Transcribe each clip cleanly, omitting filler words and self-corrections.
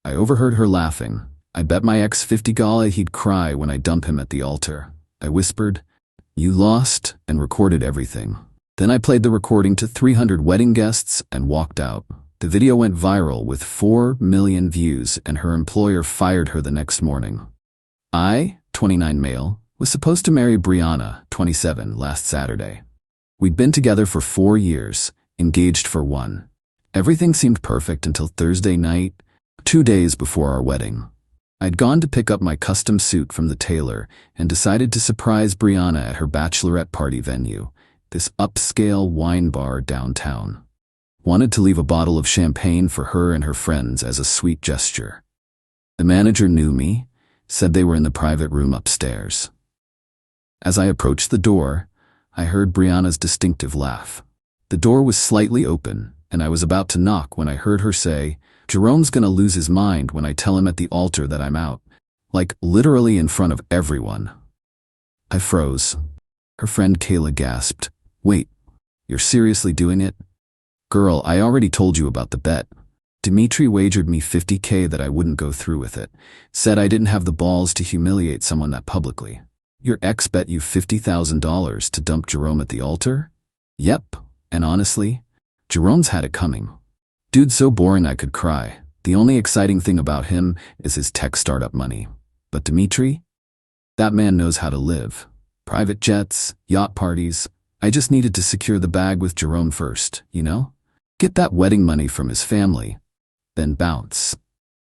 I overheard her laughing. I bet my ex $50 he'd cry when I dump him at the altar. I whispered, "You lost," and recorded everything. Then I played the recording to 300 wedding guests and walked out. The video went viral with 4 million views, and her employer fired her the next morning. I, 29 male, was supposed to marry Brianna, 27, last Saturday. We'd been together for 4 years, engaged for 1. Everything seemed perfect until Thursday night, 2 days before our wedding. I'd gone to pick up my custom suit from the tailor and decided to surprise Brianna at her bachelorette party venue, this upscale wine bar downtown. Wanted to leave a bottle of champagne for her and her friends as a sweet gesture. The manager knew me, said they were in the private room upstairs. As I approached the door, I heard Brianna's distinctive laugh. The door was slightly open, and I was about to knock when I heard her say, "Jerome's gonna lose his mind when I tell him at the altar that I'm out." Like, literally in front of everyone. I froze. Her friend Kayla gasped, "Wait, you're seriously doing it?" "Girl, I already told you about the bet. Dimitri wagered me $50K that I wouldn't go through with it. Said I didn't have the balls to humiliate someone that publicly." "Your ex bet you $50,000 to dump Jerome at the altar?" "Yep, and honestly, Jerome's had it coming. Dude's so boring I could cry. The only exciting thing about him is his tech startup money. But Dimitri? That man knows how to live. Private jets, yacht parties. I just needed to secure the bag with Jerome first, you know? Get that wedding money from his family. Then bounce."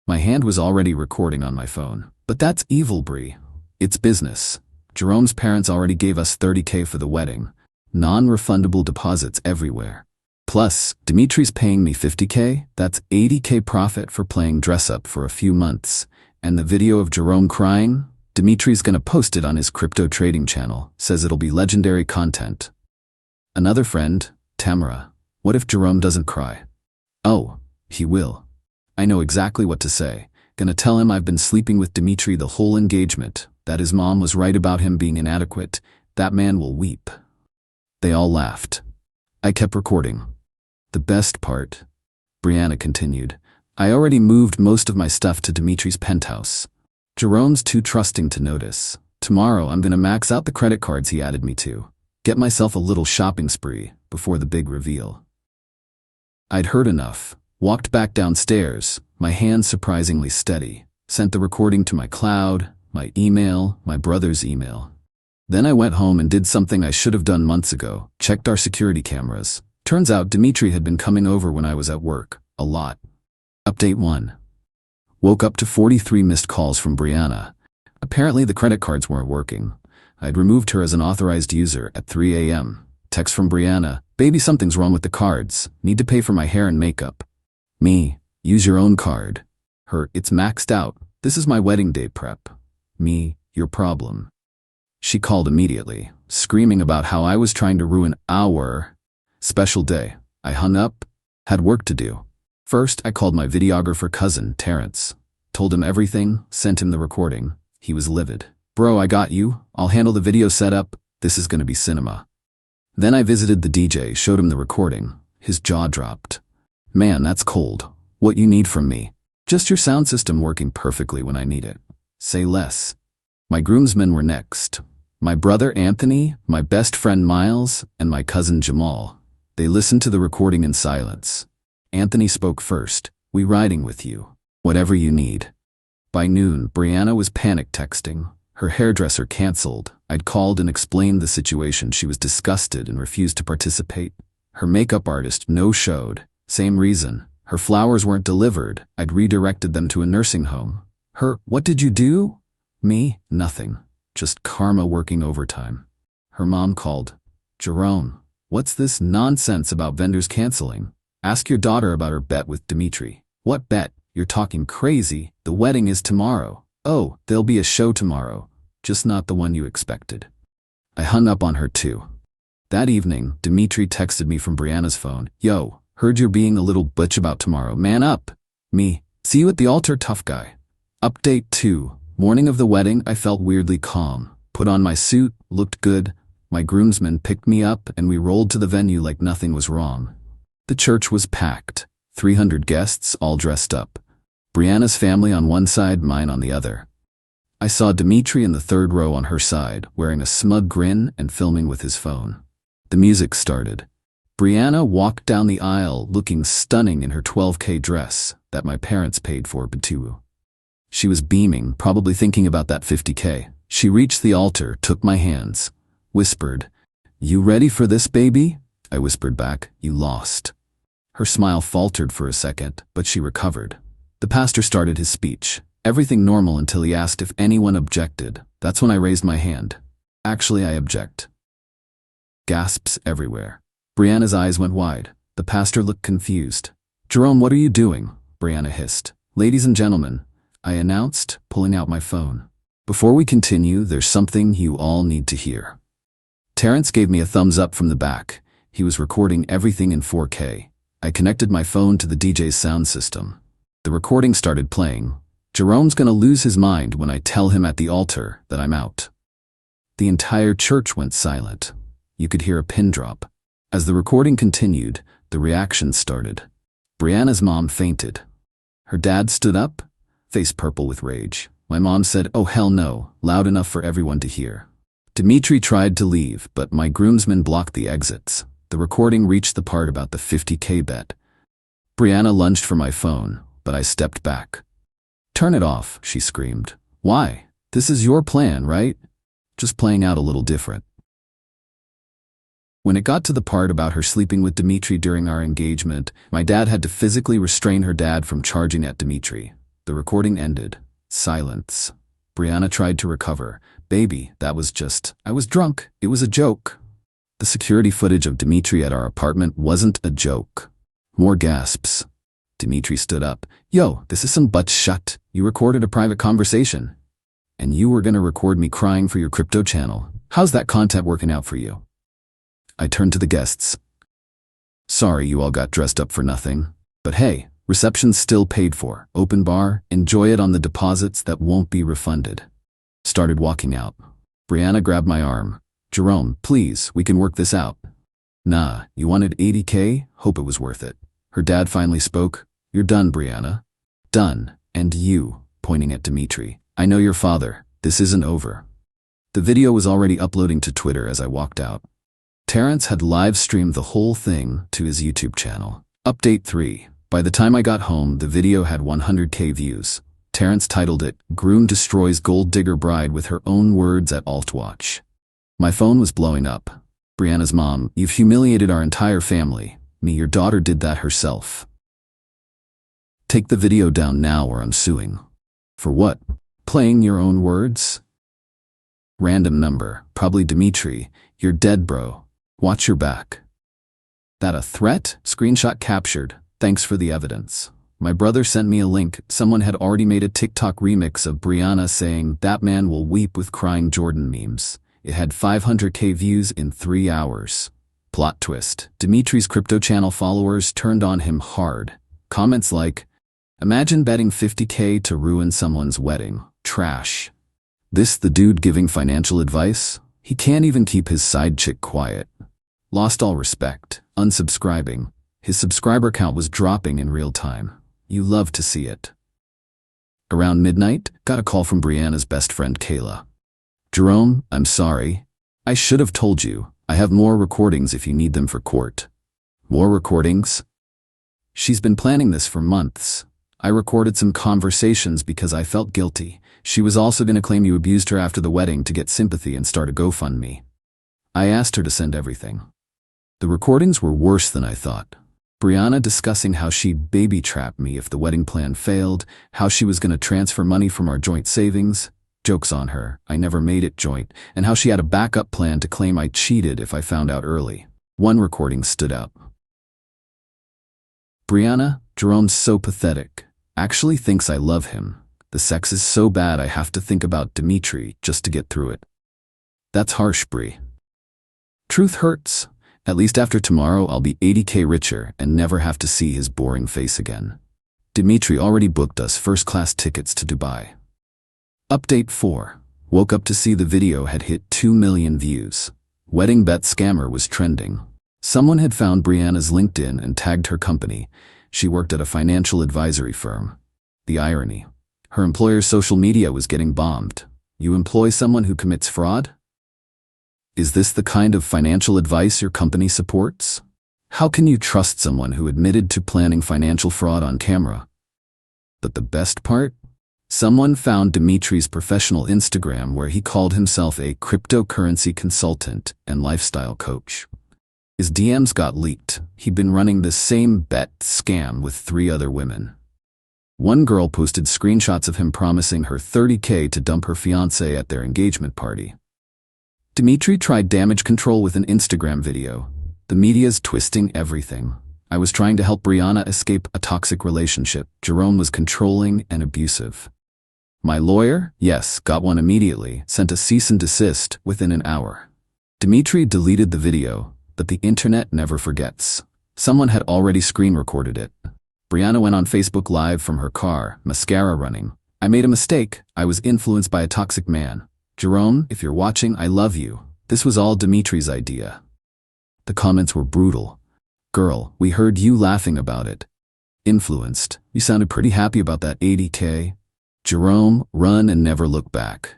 My hand was already recording on my phone. "But that's evil, Brie. It's business. Jerome's parents already gave us $30K for the wedding. Non-refundable deposits everywhere. Plus, Dimitri's paying me $50K. That's $80K profit for playing dress-up for a few months. And the video of Jerome crying? Dimitri's gonna post it on his crypto trading channel. Says it'll be legendary content." Another friend, Tamara. "What if Jerome doesn't cry?" "Oh, he will. I know exactly what to say. Gonna tell him I've been sleeping with Dimitri the whole engagement, that his mom was right about him being inadequate. That man will weep." They all laughed. I kept recording. "The best part," Brianna continued, "I already moved most of my stuff to Dimitri's penthouse. Jerome's too trusting to notice. Tomorrow I'm gonna max out the credit cards he added me to. Get myself a little shopping spree before the big reveal." I'd heard enough. Walked back downstairs, my hands surprisingly steady. Sent the recording to my cloud, my email, my brother's email. Then I went home and did something I should have done months ago. Checked our security cameras. Turns out Dimitri had been coming over when I was at work. A lot. Update 1. Woke up to 43 missed calls from Brianna. Apparently the credit cards weren't working. I'd removed her as an authorized user at 3 a.m. Text from Brianna, "Baby, something's wrong with the cards. Need to pay for my hair and makeup." Me, "Use your own card." Her, "It's maxed out. This is my wedding day prep." Me, "Your problem." She called immediately, screaming about how I was trying to ruin our special day. I hung up, had work to do. First, I called my videographer cousin, Terrence. Told him everything, sent him the recording. He was livid. "Bro, I got you. I'll handle the video setup. This is gonna be cinema." Then I visited the DJ, showed him the recording. His jaw dropped. "Man, that's cold. What you need from me? Just your sound system working perfectly when I need it. Say less." My groomsmen were next. My brother Anthony, my best friend Miles, and my cousin Jamal. They listened to the recording in silence. Anthony spoke first. "We riding with you. Whatever you need." By noon, Brianna was panic texting. Her hairdresser canceled. I'd called and explained the situation. She was disgusted and refused to participate. Her makeup artist no-showed. Same reason. Her flowers weren't delivered. I'd redirected them to a nursing home. Her, "What did you do?" Me, "Nothing. Just karma working overtime." Her mom called. "Jerome, what's this nonsense about vendors canceling? Ask your daughter about her bet with Dimitri." "What bet? You're talking crazy. The wedding is tomorrow." "Oh, there'll be a show tomorrow. Just not the one you expected." I hung up on her too. That evening, Dimitri texted me from Brianna's phone. "Yo, heard you're being a little bitch about tomorrow. Man up." Me, "See you at the altar, tough guy." Update 2. Morning of the wedding, I felt weirdly calm. Put on my suit, looked good. My groomsmen picked me up and we rolled to the venue like nothing was wrong. The church was packed. 300 guests, all dressed up. Brianna's family on one side, mine on the other. I saw Dimitri in the third row on her side, wearing a smug grin and filming with his phone. The music started. Brianna walked down the aisle looking stunning in her $12K dress that my parents paid for Batu. She was beaming, probably thinking about that $50K. She reached the altar, took my hands, whispered, "You ready for this, baby?" I whispered back, "You lost." Her smile faltered for a second, but she recovered. The pastor started his speech. Everything normal until he asked if anyone objected. That's when I raised my hand. "Actually, I object." Gasps everywhere. Brianna's eyes went wide. The pastor looked confused. "Jerome, what are you doing?" Brianna hissed. "Ladies and gentlemen," I announced, pulling out my phone. "Before we continue, there's something you all need to hear." Terrence gave me a thumbs up from the back. He was recording everything in 4K. I connected my phone to the DJ's sound system. The recording started playing. Jerome's gonna lose his mind when I tell him at the altar that I'm out. The entire church went silent. You could hear a pin drop. As the recording continued, the reactions started. Brianna's mom fainted. Her dad stood up, face purple with rage. My mom said, "Oh hell no," loud enough for everyone to hear. Dimitri tried to leave, but my groomsmen blocked the exits. The recording reached the part about the $50K bet. Brianna lunged for my phone, but I stepped back. "Turn it off," she screamed. "Why? This is your plan, right? Just playing out a little different." When it got to the part about her sleeping with Dimitri during our engagement, my dad had to physically restrain her dad from charging at Dimitri. The recording ended. Silence. Brianna tried to recover. "Baby, that was just, I was drunk. It was a joke." The security footage of Dimitri at our apartment wasn't a joke. More gasps. Dimitri stood up. "Yo, this is some butt shut. You recorded a private conversation. And you were gonna record me crying for your crypto channel. How's that content working out for you?" I turned to the guests. "Sorry you all got dressed up for nothing. But hey, reception's still paid for. Open bar, enjoy it on the deposits that won't be refunded." Started walking out. Brianna grabbed my arm. "Jerome, please, we can work this out." "Nah, you wanted 80K? Hope it was worth it." Her dad finally spoke. "You're done, Brianna." "Done. And you," pointing at Dimitri. "I know your father. This isn't over." The video was already uploading to Twitter as I walked out. Terrence had live-streamed the whole thing to his YouTube channel. Update 3. By the time I got home, the video had 100K views. Terrence titled it, "Groom Destroys Gold Digger Bride with Her Own Words at Altwatch." My phone was blowing up. Brianna's mom, "You've humiliated our entire family. Your daughter did that herself. Take the video down now or I'm suing." "For what? Playing your own words?" Random number, probably Dimitri. "You're dead, bro. Watch your back." That a threat? Screenshot captured. Thanks for the evidence. My brother sent me a link. Someone had already made a TikTok remix of Brianna saying, "That man will weep" with crying Jordan memes. It had 500K views in 3 hours. Plot twist. Dimitri's crypto channel followers turned on him hard. Comments like, "Imagine betting 50K to ruin someone's wedding. Trash. This the dude giving financial advice? He can't even keep his side chick quiet. Lost all respect. Unsubscribing." His subscriber count was dropping in real time. You love to see it. Around midnight, got a call from Brianna's best friend Kayla. "Jerome, I'm sorry. I should have told you. I have more recordings if you need them for court." "More recordings?" "She's been planning this for months. I recorded some conversations because I felt guilty. She was also going to claim you abused her after the wedding to get sympathy and start a GoFundMe. I asked her to send everything." The recordings were worse than I thought. Brianna discussing how she'd baby-trap me if the wedding plan failed, how she was going to transfer money from our joint savings. Joke's on her, I never made it joint, and how she had a backup plan to claim I cheated if I found out early. One recording stood out. "Brianna, Jerome's so pathetic. Actually thinks I love him. The sex is so bad I have to think about Dimitri just to get through it." That's harsh, Bri. "Truth hurts. At least after tomorrow I'll be 80K richer and never have to see his boring face again. Dimitri already booked us first-class tickets to Dubai." Update 4. Woke up to see the video had hit 2 million views. Wedding bet scammer was trending. Someone had found Brianna's LinkedIn and tagged her company. She worked at a financial advisory firm. The irony. Her employer's social media was getting bombed. You employ someone who commits fraud? Is this the kind of financial advice your company supports? How can you trust someone who admitted to planning financial fraud on camera? But the best part? Someone found Dimitri's professional Instagram where he called himself a cryptocurrency consultant and lifestyle coach. His DMs got leaked. He'd been running the same bet scam with 3 other women. One girl posted screenshots of him promising her $30K to dump her fiancé at their engagement party. Dimitri tried damage control with an Instagram video. The media's twisting everything. I was trying to help Brianna escape a toxic relationship. Jerome was controlling and abusive. My lawyer, yes, got one immediately, sent a cease and desist within an hour. Dimitri deleted the video, but the internet never forgets. Someone had already screen recorded it. Brianna went on Facebook Live from her car, mascara running. I made a mistake. I was influenced by a toxic man. Jerome, if you're watching, I love you. This was all Dimitri's idea. The comments were brutal. Girl, we heard you laughing about it. Influenced. You sounded pretty happy about that $80K. Jerome, run and never look back.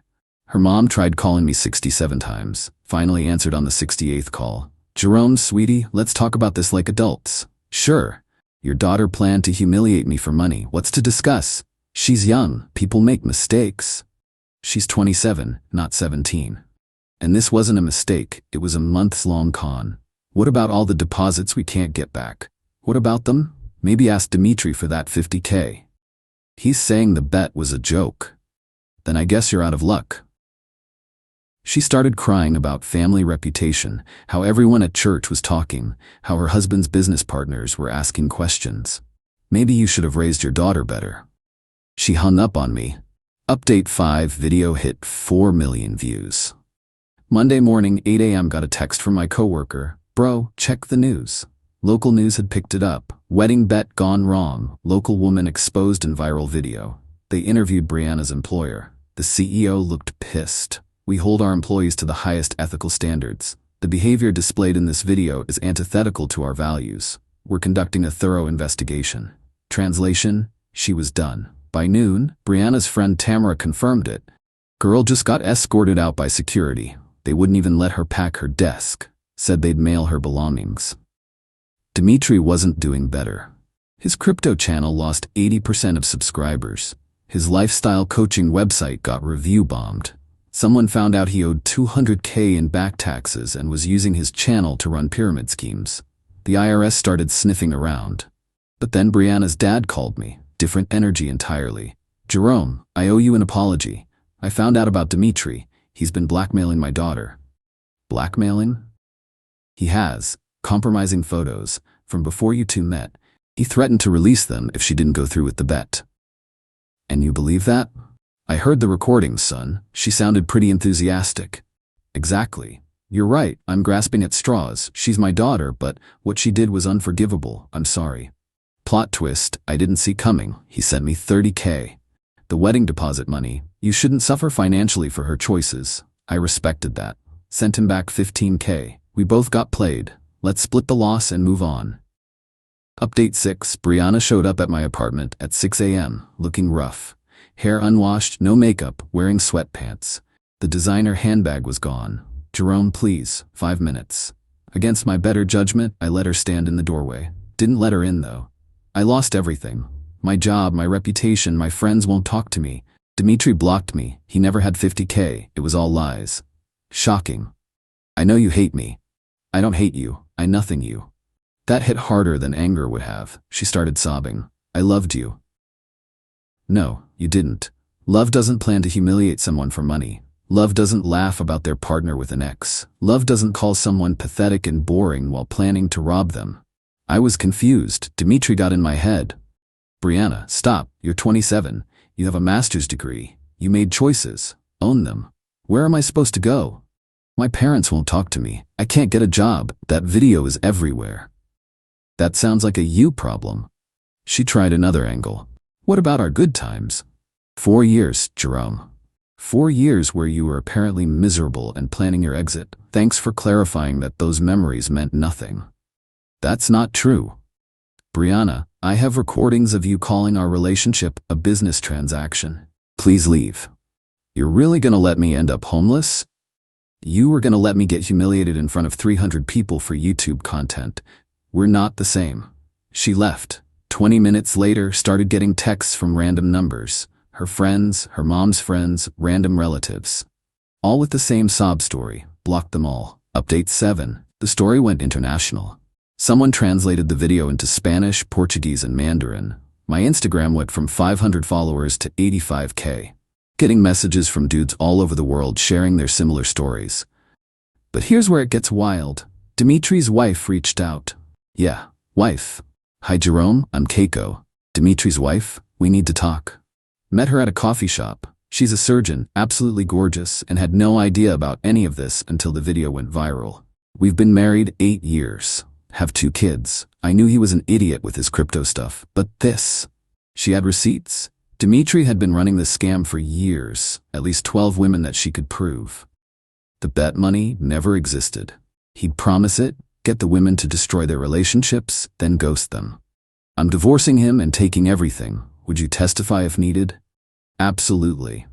Her mom tried calling me 67 times, finally answered on the 68th call. Jerome, sweetie, let's talk about this like adults. Sure. Your daughter planned to humiliate me for money. What's to discuss? She's young. People make mistakes. She's 27, not 17. And this wasn't a mistake. It was a months-long con. What about all the deposits we can't get back? What about them? Maybe ask Dimitri for that $50K. He's saying the bet was a joke. Then I guess you're out of luck. She started crying about family reputation, how everyone at church was talking, how her husband's business partners were asking questions. Maybe you should have raised your daughter better. She hung up on me. Update 5 video hit 4 million views. Monday morning, 8 a.m. got a text from my coworker. Bro, check the news. Local news had picked it up. Wedding bet gone wrong. Local woman exposed in viral video. They interviewed Brianna's employer. The CEO looked pissed. We hold our employees to the highest ethical standards. The behavior displayed in this video is antithetical to our values. We're conducting a thorough investigation. Translation, she was done. By noon, Brianna's friend Tamara confirmed it. Girl just got escorted out by security. They wouldn't even let her pack her desk. Said they'd mail her belongings. Dimitri wasn't doing better. His crypto channel lost 80% of subscribers. His lifestyle coaching website got review bombed. Someone found out he owed $200K in back taxes and was using his channel to run pyramid schemes. The IRS started sniffing around. But then Brianna's dad called me. Different energy entirely. Jerome, I owe you an apology. I found out about Dimitri. He's been blackmailing my daughter. Blackmailing? He has. Compromising photos. From before you two met. He threatened to release them if she didn't go through with the bet. And you believe that? I heard the recordings, son. She sounded pretty enthusiastic. Exactly. You're right. I'm grasping at straws. She's my daughter, but what she did was unforgivable. I'm sorry. Plot twist, I didn't see coming. He sent me $30K. The wedding deposit money. You shouldn't suffer financially for her choices. I respected that. Sent him back $15K. We both got played. Let's split the loss and move on. Update 6. Brianna showed up at my apartment at 6 a.m., looking rough. Hair unwashed, no makeup, wearing sweatpants. The designer handbag was gone. Jerome, please, 5 minutes. Against my better judgment, I let her stand in the doorway. Didn't let her in, though. I lost everything. My job, my reputation, my friends won't talk to me. Dimitri blocked me. He never had $50K. It was all lies. Shocking. I know you hate me. I don't hate you. I nothing you. That hit harder than anger would have. She started sobbing. I loved you. No, you didn't. Love doesn't plan to humiliate someone for money. Love doesn't laugh about their partner with an ex. Love doesn't call someone pathetic and boring while planning to rob them. I was confused. Dimitri got in my head. Brianna, stop. You're 27. You have a master's degree. You made choices. Own them. Where am I supposed to go? My parents won't talk to me. I can't get a job. That video is everywhere. That sounds like a you problem. She tried another angle. What about our good times? 4 years, Jerome. 4 years where you were apparently miserable and planning your exit. Thanks for clarifying that those memories meant nothing. That's not true. Brianna, I have recordings of you calling our relationship a business transaction. Please leave. You're really gonna let me end up homeless? You were gonna let me get humiliated in front of 300 people for YouTube content. We're not the same. She left. 20 minutes later, started getting texts from random numbers. Her friends, her mom's friends, random relatives. All with the same sob story. Blocked them all. Update 7. The story went international. Someone translated the video into Spanish, Portuguese, and Mandarin. My Instagram went from 500 followers to 85K. Getting messages from dudes all over the world sharing their similar stories. But here's where it gets wild. Dimitri's wife reached out. Yeah, wife. Hi Jerome, I'm Keiko. Dimitri's wife, we need to talk. Met her at a coffee shop. She's a surgeon, absolutely gorgeous, and had no idea about any of this until the video went viral. We've been married 8 years. Have 2 kids. I knew he was an idiot with his crypto stuff, but this. She had receipts. Dimitri had been running this scam for years, at least 12 women that she could prove. The bet money never existed. He'd promise it, get the women to destroy their relationships, then ghost them. I'm divorcing him and taking everything. Would you testify if needed? Absolutely.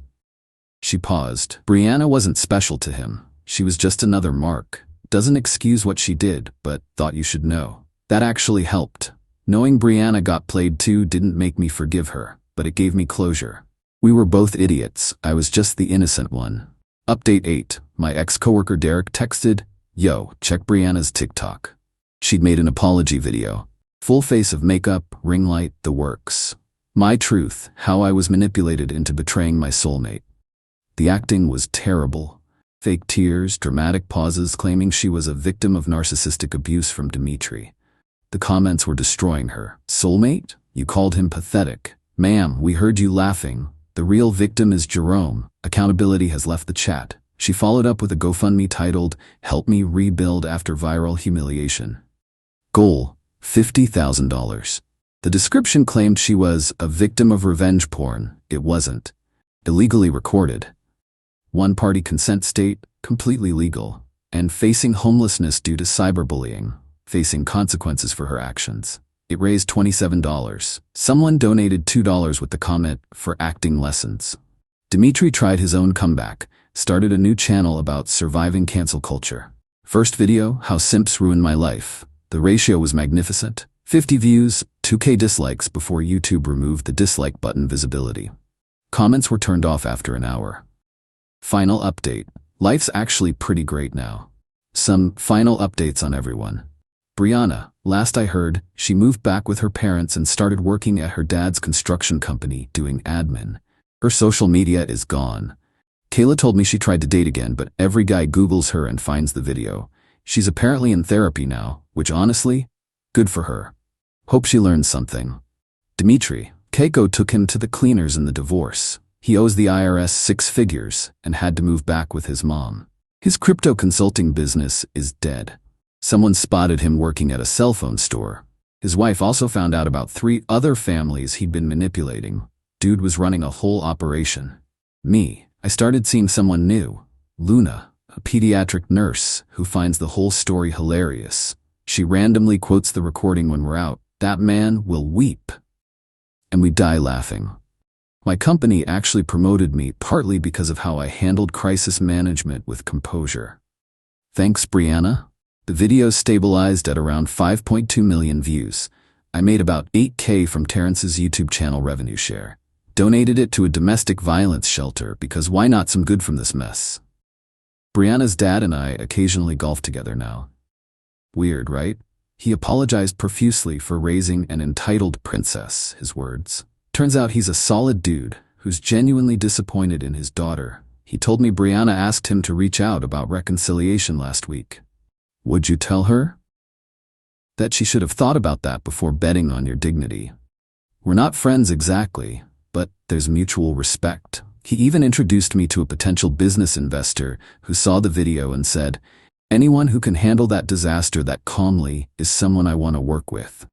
She paused. Brianna wasn't special to him. She was just another mark. Doesn't excuse what she did, but thought you should know. That actually helped. Knowing Brianna got played too didn't make me forgive her, but it gave me closure. We were both idiots. I was just the innocent one. Update 8. My ex-coworker Derek texted, "Yo, check Brianna's TikTok." She'd made an apology video. Full face of makeup, ring light, the works. My truth, how I was manipulated into betraying my soulmate. The acting was terrible. Fake tears, dramatic pauses claiming she was a victim of narcissistic abuse from Dimitri. The comments were destroying her. Soulmate? You called him pathetic. Ma'am, we heard you laughing. The real victim is Jerome. Accountability has left the chat. She followed up with a GoFundMe titled, "Help Me Rebuild After Viral Humiliation." Goal, $50,000. The description claimed she was a victim of revenge porn. It wasn't. Illegally recorded. One-party consent state, completely legal. And facing homelessness due to cyberbullying. Facing consequences for her actions. It raised $27. Someone donated $2 with the comment, "For acting lessons." Dimitri tried his own comeback, started a new channel about surviving cancel culture. First video, How Simps Ruin My Life. The ratio was magnificent. 50 views, 2K dislikes before YouTube removed the dislike button visibility. Comments were turned off after an hour. Final update. Life's actually pretty great now. Some final updates on everyone. Brianna, last I heard, she moved back with her parents and started working at her dad's construction company doing admin. Her social media is gone. Kayla told me she tried to date again, but every guy Googles her and finds the video. She's apparently in therapy now, which honestly, good for her. Hope she learns something. Dimitri, Keiko took him to the cleaners in the divorce. He owes the IRS 6 figures and had to move back with his mom. His crypto consulting business is dead. Someone spotted him working at a cell phone store. His wife also found out about 3 other families he'd been manipulating. Dude was running a whole operation. Me, I started seeing someone new. Luna, a pediatric nurse who finds the whole story hilarious. She randomly quotes the recording when we're out. That man will weep. And we die laughing. My company actually promoted me partly because of how I handled crisis management with composure. Thanks, Brianna. The video stabilized at around 5.2 million views. I made about 8K from Terrence's YouTube channel revenue share. Donated it to a domestic violence shelter because why not some good from this mess? Brianna's dad and I occasionally golf together now. Weird, right? He apologized profusely for raising an entitled princess, his words. Turns out he's a solid dude who's genuinely disappointed in his daughter. He told me Brianna asked him to reach out about reconciliation last week. Would you tell her? That she should have thought about that before betting on your dignity. We're not friends exactly, but there's mutual respect. He even introduced me to a potential business investor who saw the video and said, "Anyone who can handle that disaster that calmly is someone I want to work with."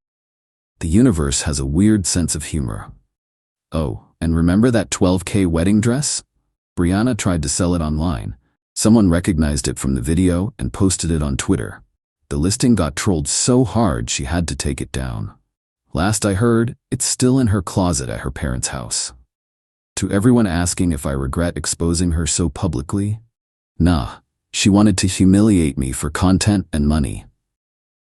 The universe has a weird sense of humor. Oh, and remember that 12K wedding dress? Brianna tried to sell it online. Someone recognized it from the video and posted it on Twitter. The listing got trolled so hard she had to take it down. Last I heard, it's still in her closet at her parents' house. To everyone asking if I regret exposing her so publicly, nah, she wanted to humiliate me for content and money.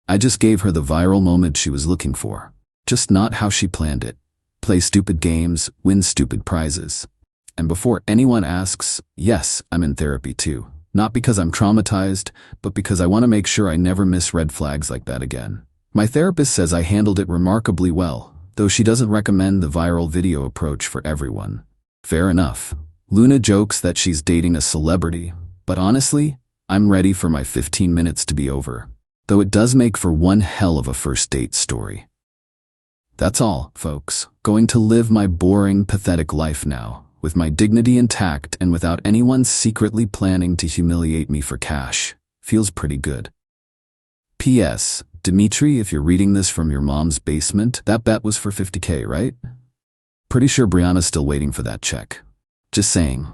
I just gave her the viral moment she was looking for, just not how she planned it. Play stupid games, win stupid prizes. And before anyone asks, yes, I'm in therapy too. Not because I'm traumatized, but because I want to make sure I never miss red flags like that again. My therapist says I handled it remarkably well, though she doesn't recommend the viral video approach for everyone. Fair enough. Luna jokes that she's dating a celebrity, but honestly, I'm ready for my 15 minutes to be over. Though it does make for one hell of a first date story. That's all, folks. Going to live my boring, pathetic life now, with my dignity intact and without anyone secretly planning to humiliate me for cash. Feels pretty good. P.S. Dimitri, if you're reading this from your mom's basement, that bet was for $50K, right? Pretty sure Brianna's still waiting for that check. Just saying.